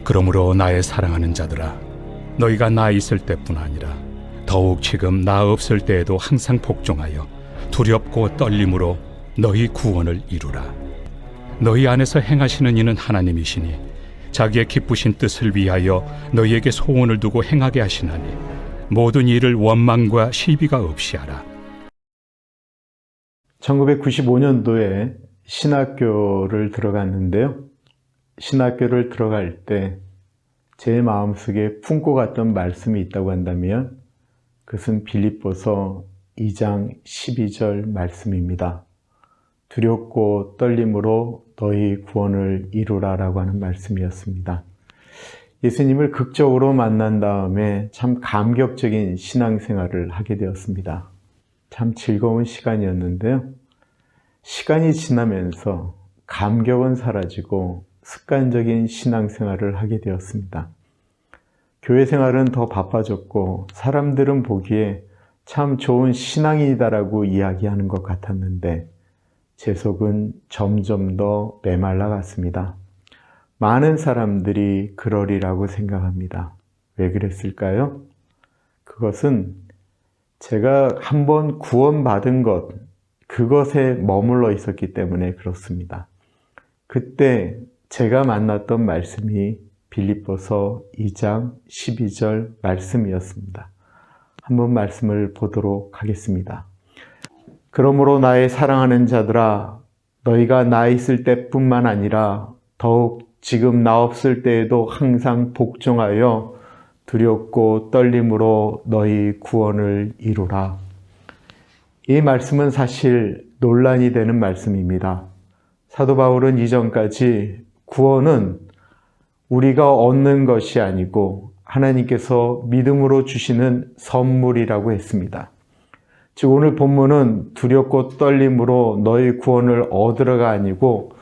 그러므로 나의 사랑하는 자들아, 너희가 나 있을 때뿐 아니라 더욱 지금 나 없을 때에도 항상 복종하여 두렵고 떨림으로 너희 구원을 이루라. 너희 안에서 행하시는 이는 하나님이시니 자기의 기쁘신 뜻을 위하여 너희에게 소원을 두고 행하게 하시나니 모든 일을 원망과 시비가 없이 하라. 1995년도에 신학교를 들어갔는데요. 신학교를 들어갈 때 제 마음속에 품고 갔던 말씀이 있다고 한다면 그것은 빌립보서 2장 12절 말씀입니다. 두렵고 떨림으로 너희 구원을 이루라 라고 하는 말씀이었습니다. 예수님을 극적으로 만난 다음에 참 감격적인 신앙생활을 하게 되었습니다. 참 즐거운 시간이었는데요. 시간이 지나면서 감격은 사라지고 습관적인 신앙생활을 하게 되었습니다. 교회 생활은 더 바빠졌고 사람들은 보기에 참 좋은 신앙인이다라고 이야기하는 것 같았는데 제 속은 점점 더 메말라 갔습니다. 많은 사람들이 그러리라고 생각합니다. 왜 그랬을까요? 그것은 제가 한번 구원받은 것, 그것에 머물러 있었기 때문에 그렇습니다. 그때 제가 만났던 말씀이 빌립보서 2장 12절 말씀이었습니다. 한번 말씀을 보도록 하겠습니다. 그러므로 나의 사랑하는 자들아, 너희가 나 있을 때뿐만 아니라 더욱 지금 나 없을 때에도 항상 복종하여 두렵고 떨림으로 너희 구원을 이루라. 이 말씀은 사실 논란이 되는 말씀입니다. 사도 바울은 이전까지 구원은 우리가 얻는 것이 아니고 하나님께서 믿음으로 주시는 선물이라고 했습니다. 즉 오늘 본문은 두렵고 떨림으로 너희 구원을 얻으라가 아니고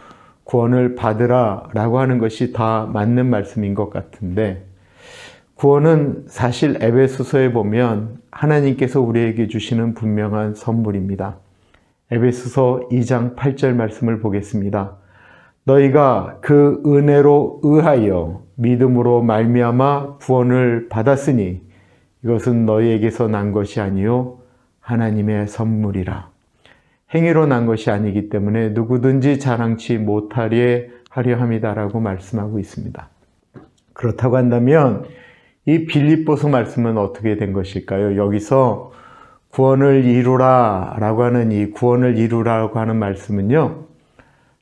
구원을 받으라 라고 하는 것이 다 맞는 말씀인 것 같은데 구원은 사실 에베소서에 보면 하나님께서 우리에게 주시는 분명한 선물입니다. 에베소서 2장 8절 말씀을 보겠습니다. 너희가 그 은혜로 의하여 믿음으로 말미암아 구원을 받았으니 이것은 너희에게서 난 것이 아니요 하나님의 선물이라. 행위로 난 것이 아니기 때문에 누구든지 자랑치 못하게 하려 함이다라고 말씀하고 있습니다. 그렇다고 한다면 이 빌립보서 말씀은 어떻게 된 것일까요? 여기서 구원을 이루라 라고 하는 이 구원을 이루라고 하는 말씀은요.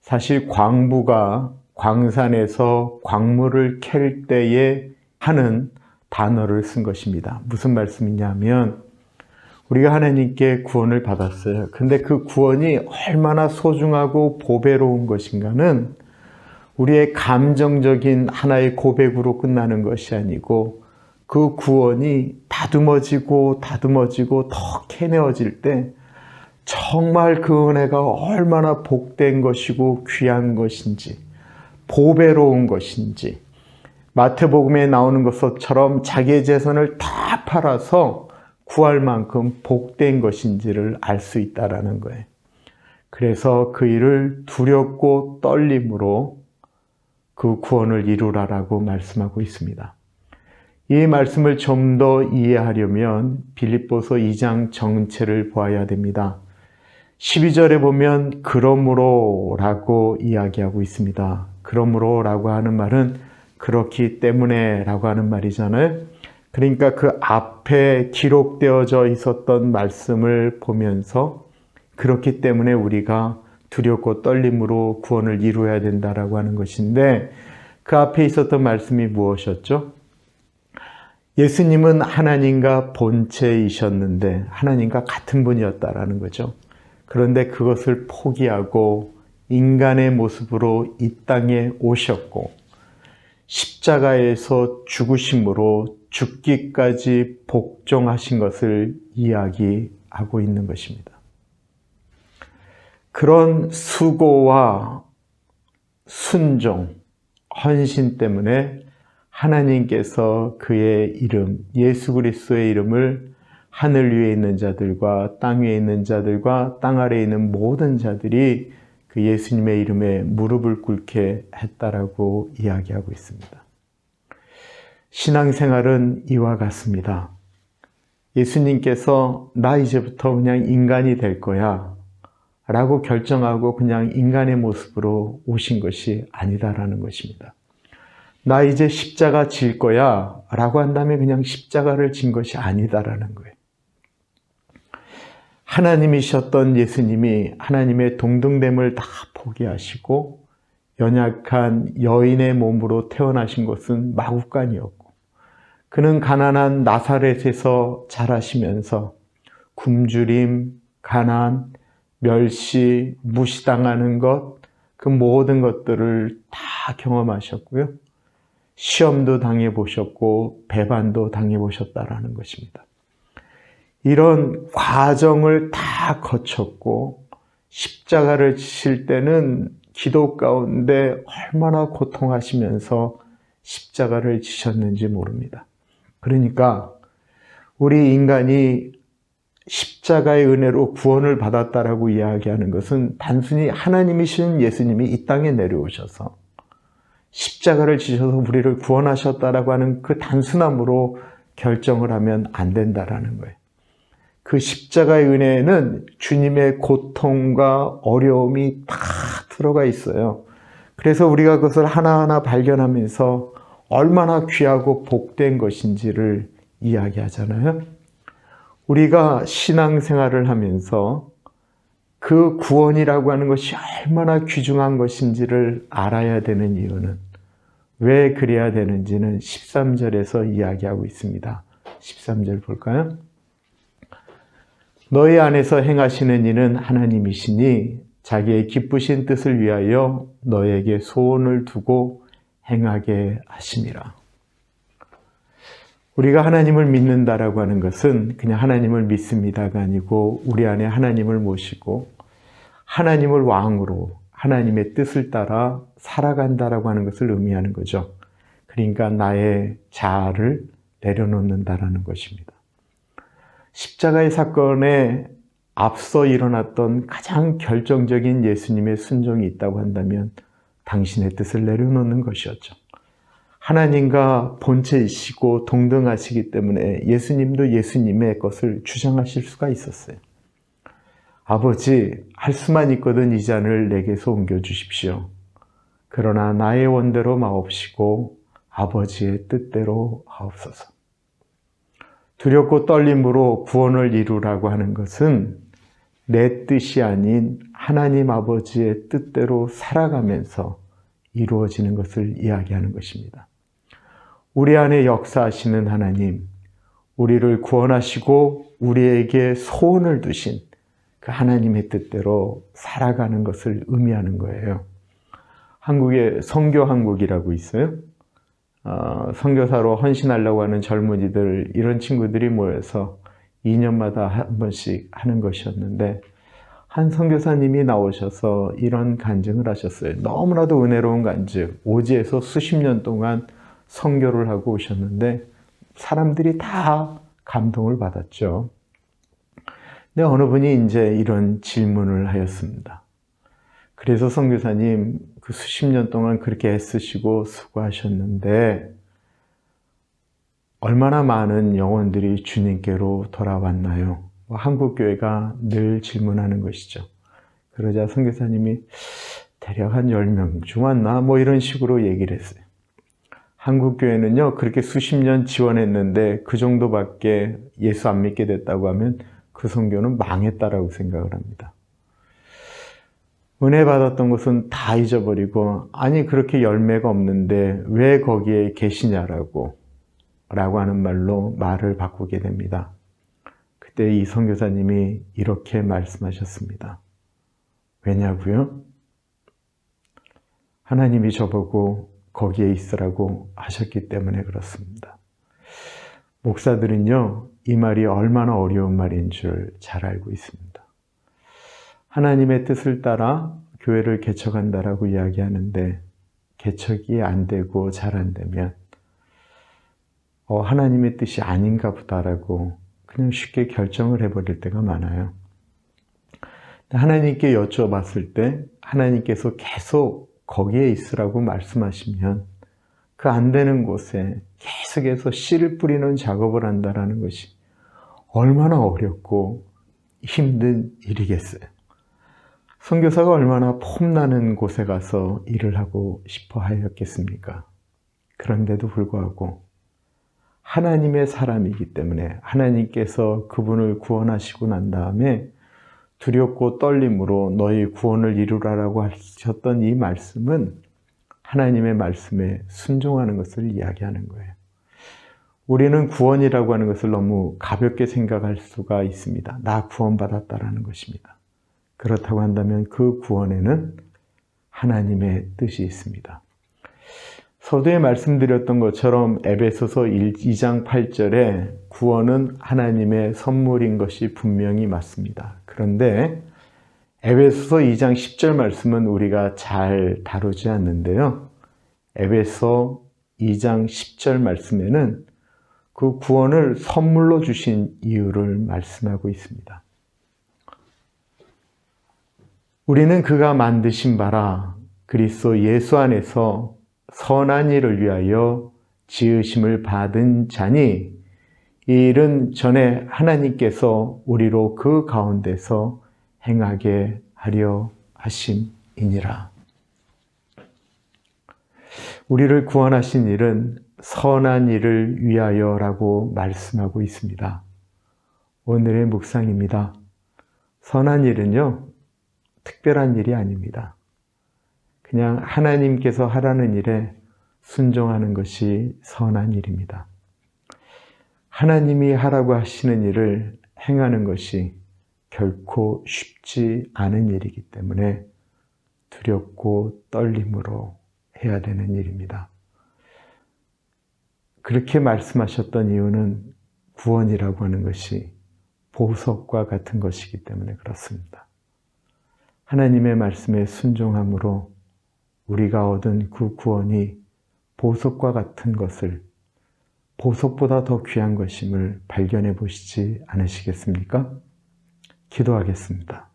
사실 광부가 광산에서 광물을 캘 때에 하는 단어를 쓴 것입니다. 무슨 말씀이냐면 우리가 하나님께 구원을 받았어요. 근데 그 구원이 얼마나 소중하고 보배로운 것인가는 우리의 감정적인 하나의 고백으로 끝나는 것이 아니고 그 구원이 다듬어지고 더 캐내어질 때 정말 그 은혜가 얼마나 복된 것이고 귀한 것인지 보배로운 것인지 마태복음에 나오는 것처럼 자기의 재산을 다 팔아서 구할 만큼 복된 것인지를 알 수 있다라는 거예요. 그래서 그 일을 두렵고 떨림으로 그 구원을 이루라라고 말씀하고 있습니다. 이 말씀을 좀 더 이해하려면 빌립보서 2장 전체를 보아야 됩니다. 12절에 보면 그러므로 라고 이야기하고 있습니다. 그러므로 라고 하는 말은 그렇기 때문에 라고 하는 말이잖아요. 그러니까 그 앞에 기록되어져 있었던 말씀을 보면서 그렇기 때문에 우리가 두렵고 떨림으로 구원을 이루어야 된다라고 하는 것인데 그 앞에 있었던 말씀이 무엇이었죠? 예수님은 하나님과 본체이셨는데 하나님과 같은 분이었다라는 거죠. 그런데 그것을 포기하고 인간의 모습으로 이 땅에 오셨고 십자가에서 죽으심으로 죽기까지 복종하신 것을 이야기하고 있는 것입니다. 그런 수고와 순종, 헌신 때문에 하나님께서 그의 이름, 예수 그리스도의 이름을 하늘 위에 있는 자들과 땅 위에 있는 자들과 땅 아래에 있는 모든 자들이 그 예수님의 이름에 무릎을 꿇게 했다라고 이야기하고 있습니다. 신앙생활은 이와 같습니다. 예수님께서 나 이제부터 그냥 인간이 될 거야 라고 결정하고 그냥 인간의 모습으로 오신 것이 아니다라는 것입니다. 나 이제 십자가 질 거야 라고 한다면 그냥 십자가를 진 것이 아니다라는 거예요. 하나님이셨던 예수님이 하나님의 동등됨을 다 포기하시고 연약한 여인의 몸으로 태어나신 것은 마구간이었고, 그는 가난한 나사렛에서 자라시면서 굶주림, 가난, 멸시, 무시당하는 것, 그 모든 것들을 다 경험하셨고요. 시험도 당해보셨고 배반도 당해보셨다라는 것입니다. 이런 과정을 다 거쳤고 십자가를 지실 때는 기도 가운데 얼마나 고통하시면서 십자가를 지셨는지 모릅니다. 그러니까 우리 인간이 십자가의 은혜로 구원을 받았다라고 이야기하는 것은 단순히 하나님이신 예수님이 이 땅에 내려오셔서 십자가를 지셔서 우리를 구원하셨다라고 하는 그 단순함으로 결정을 하면 안 된다라는 거예요. 그 십자가의 은혜에는 주님의 고통과 어려움이 다 들어가 있어요. 그래서 우리가 그것을 하나하나 발견하면서 얼마나 귀하고 복된 것인지를 이야기하잖아요. 우리가 신앙생활을 하면서 그 구원이라고 하는 것이 얼마나 귀중한 것인지를 알아야 되는 이유는, 왜 그래야 되는지는 13절에서 이야기하고 있습니다. 13절 볼까요? 너희 안에서 행하시는 이는 하나님이시니 자기의 기쁘신 뜻을 위하여 너에게 소원을 두고 행하게 하심이라. 우리가 하나님을 믿는다라고 하는 것은 그냥 하나님을 믿습니다가 아니고 우리 안에 하나님을 모시고 하나님을 왕으로 하나님의 뜻을 따라 살아간다라고 하는 것을 의미하는 거죠. 그러니까 나의 자아를 내려놓는다라는 것입니다. 십자가의 사건에 앞서 일어났던 가장 결정적인 예수님의 순종이 있다고 한다면 당신의 뜻을 내려놓는 것이었죠. 하나님과 본체이시고 동등하시기 때문에 예수님도 예수님의 것을 주장하실 수가 있었어요. 아버지, 할 수만 있거든 이 잔을 내게서 옮겨주십시오. 그러나 나의 원대로 마옵시고 아버지의 뜻대로 하옵소서. 두렵고 떨림으로 구원을 이루라고 하는 것은 내 뜻이 아닌 하나님 아버지의 뜻대로 살아가면서 이루어지는 것을 이야기하는 것입니다. 우리 안에 역사하시는 하나님, 우리를 구원하시고 우리에게 소원을 두신 그 하나님의 뜻대로 살아가는 것을 의미하는 거예요. 한국에 선교한국이라고 있어요. 선교사로 헌신하려고 하는 젊은이들, 이런 친구들이 모여서 2년마다 한 번씩 하는 것이었는데, 한 선교사님이 나오셔서 이런 간증을 하셨어요. 너무나도 은혜로운 간증. 오지에서 수십 년 동안 선교를 하고 오셨는데 사람들이 다 감동을 받았죠. 근데 어느 분이 이제 이런 질문을 하였습니다. 그래서 선교사님, 그 수십 년 동안 그렇게 애쓰시고 수고하셨는데 얼마나 많은 영혼들이 주님께로 돌아왔나요? 한국교회가 늘 질문하는 것이죠. 그러자 선교사님이 대략 한 10명 중 왔나? 이런 식으로 얘기를 했어요. 한국교회는요, 그렇게 수십 년 지원했는데 그 정도밖에 예수 안 믿게 됐다고 하면 그 선교는 망했다라고 생각을 합니다. 은혜 받았던 것은 다 잊어버리고, 아니 그렇게 열매가 없는데 왜 거기에 계시냐라고 하는 말로 말을 바꾸게 됩니다. 그때 이 선교사님이 이렇게 말씀하셨습니다. 왜냐고요? 하나님이 저보고 거기에 있으라고 하셨기 때문에 그렇습니다. 목사들은요, 이 말이 얼마나 어려운 말인 줄 잘 알고 있습니다. 하나님의 뜻을 따라 교회를 개척한다라고 이야기하는데 개척이 안 되고 잘 안 되면 하나님의 뜻이 아닌가 보다라고 그냥 쉽게 결정을 해버릴 때가 많아요. 하나님께 여쭤봤을 때 하나님께서 계속 거기에 있으라고 말씀하시면 그 안 되는 곳에 계속해서 씨를 뿌리는 작업을 한다는 것이 얼마나 어렵고 힘든 일이겠어요. 선교사가 얼마나 폼나는 곳에 가서 일을 하고 싶어 하였겠습니까? 그런데도 불구하고 하나님의 사람이기 때문에 하나님께서 그분을 구원하시고 난 다음에 두렵고 떨림으로 너희 구원을 이루라라고 하셨던 이 말씀은 하나님의 말씀에 순종하는 것을 이야기하는 거예요. 우리는 구원이라고 하는 것을 너무 가볍게 생각할 수가 있습니다. 나 구원받았다라는 것입니다. 그렇다고 한다면 그 구원에는 하나님의 뜻이 있습니다. 서두에 말씀드렸던 것처럼 에베소서 2장 8절에 구원은 하나님의 선물인 것이 분명히 맞습니다. 그런데 에베소서 2장 10절 말씀은 우리가 잘 다루지 않는데요. 에베소 2장 10절 말씀에는 그 구원을 선물로 주신 이유를 말씀하고 있습니다. 우리는 그가 만드신 바라 그리스도 예수 안에서 선한 일을 위하여 지으심을 받은 자니 이 일은 전에 하나님께서 우리로 그 가운데서 행하게 하려 하심이니라. 우리를 구원하신 일은 선한 일을 위하여라고 말씀하고 있습니다. 오늘의 묵상입니다. 선한 일은요, 특별한 일이 아닙니다. 그냥 하나님께서 하라는 일에 순종하는 것이 선한 일입니다. 하나님이 하라고 하시는 일을 행하는 것이 결코 쉽지 않은 일이기 때문에 두렵고 떨림으로 해야 되는 일입니다. 그렇게 말씀하셨던 이유는 구원이라고 하는 것이 보석과 같은 것이기 때문에 그렇습니다. 하나님의 말씀에 순종함으로 우리가 얻은 그 구원이 보석과 같은 것을 보석보다 더 귀한 것임을 발견해 보시지 않으시겠습니까? 기도하겠습니다.